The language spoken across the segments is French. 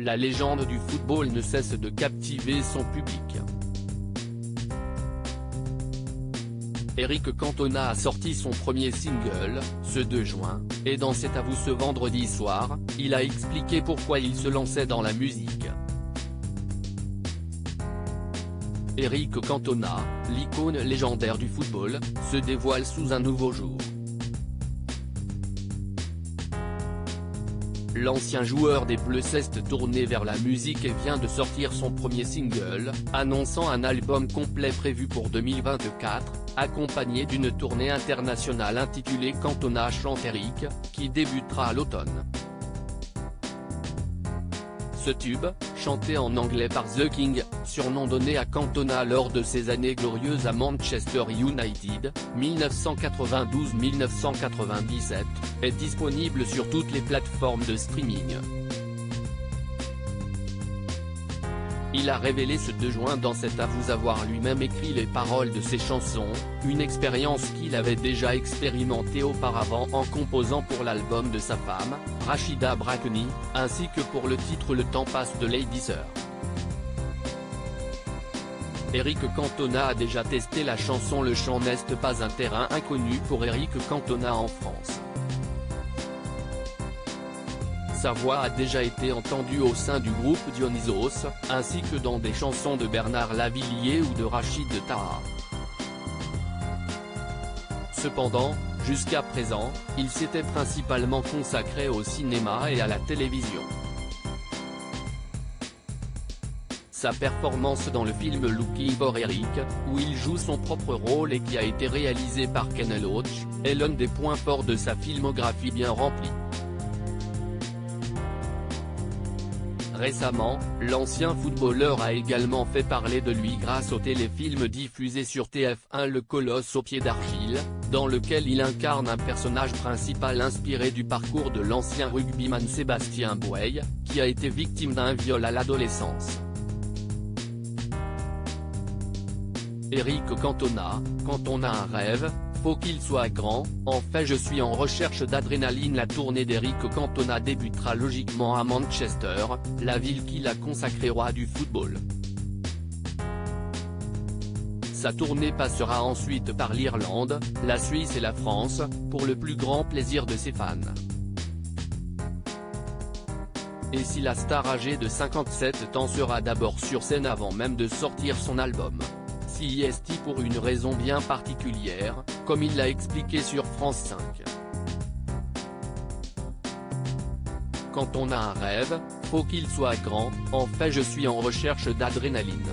la légende du football ne cesse de captiver son public. Eric Cantona a sorti son premier single, ce 2 juin, et dans C'est à vous ce vendredi soir, il a expliqué pourquoi il se lançait dans la musique. Eric Cantona, l'icône légendaire du football, se dévoile sous un nouveau jour. L'ancien joueur des Bleus s'est tourné vers la musique et vient de sortir son premier single, annonçant un album complet prévu pour 2024, accompagné d'une tournée internationale intitulée Cantona chante Eric, qui débutera à l'automne. Ce tube, chanté en anglais par The King, surnom donné à Cantona lors de ses années glorieuses à Manchester United, 1992-1997, est disponible sur toutes les plateformes de streaming. Il a révélé ce 2 juin dans C'est à vous avoir lui-même écrit les paroles de ses chansons, une expérience qu'il avait déjà expérimentée auparavant en composant pour l'album de sa femme, Rachida Brakni, ainsi que pour le titre Le temps passe de Lady Sir. Eric Cantona a déjà testé la chanson Le chant n'est pas un terrain inconnu pour Eric Cantona en France. Sa voix a déjà été entendue au sein du groupe Dionysos, ainsi que dans des chansons de Bernard Lavilliers ou de Rachid Taha. Cependant, jusqu'à présent, il s'était principalement consacré au cinéma et à la télévision. Sa performance dans le film Looking for Eric, où il joue son propre rôle et qui a été réalisé par Ken Loach, est l'un des points forts de sa filmographie bien remplie. Récemment, l'ancien footballeur a également fait parler de lui grâce au téléfilm diffusé sur TF1 Le Colosse aux pieds d'argile, dans lequel il incarne un personnage principal inspiré du parcours de l'ancien rugbyman Sébastien Bouey, qui a été victime d'un viol à l'adolescence. Eric Cantona, quand on a un rêve, faut qu'il soit grand. En fait, je suis en recherche d'adrénaline. La tournée d'Eric Cantona débutera logiquement à Manchester, la ville qu'il a consacrée roi du football. Sa tournée passera ensuite par l'Irlande, la Suisse et la France, pour le plus grand plaisir de ses fans. Et si la star âgée de 57 ans sera d'abord sur scène avant même de sortir son album, CIST pour une raison bien particulière, comme il l'a expliqué sur France 5. Quand on a un rêve, faut qu'il soit grand. En fait, je suis en recherche d'adrénaline.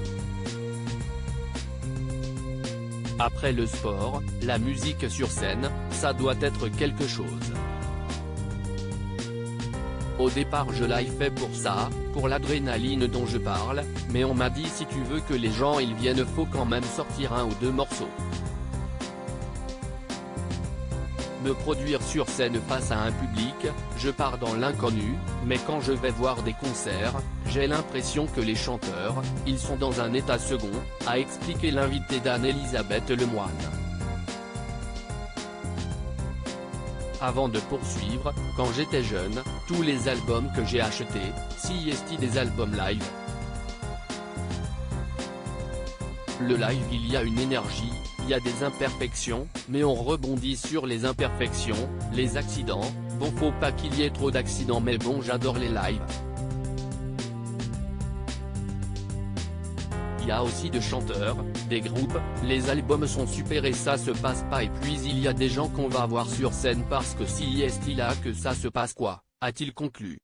Après le sport, la musique sur scène, ça doit être quelque chose. Au départ je l'ai fait pour ça, pour l'adrénaline dont je parle, mais on m'a dit si tu veux que les gens ils viennent faut quand même sortir 1 ou 2 morceaux. Me produire sur scène face à un public, je pars dans l'inconnu, mais quand je vais voir des concerts, j'ai l'impression que les chanteurs, ils sont dans un état second, a expliqué l'invité d'Anne-Elisabeth Lemoine. Avant de poursuivre, quand j'étais jeune, tous les albums que j'ai achetés, CIST des albums live. Le live il y a une énergie, il y a des imperfections, mais on rebondit sur les imperfections, les accidents, bon faut pas qu'il y ait trop d'accidents mais bon j'adore les lives. Il y a aussi de chanteurs, des groupes, les albums sont super et ça se passe pas et puis il y a des gens qu'on va voir sur scène parce que CIST là que ça se passe quoi, a-t-il conclu.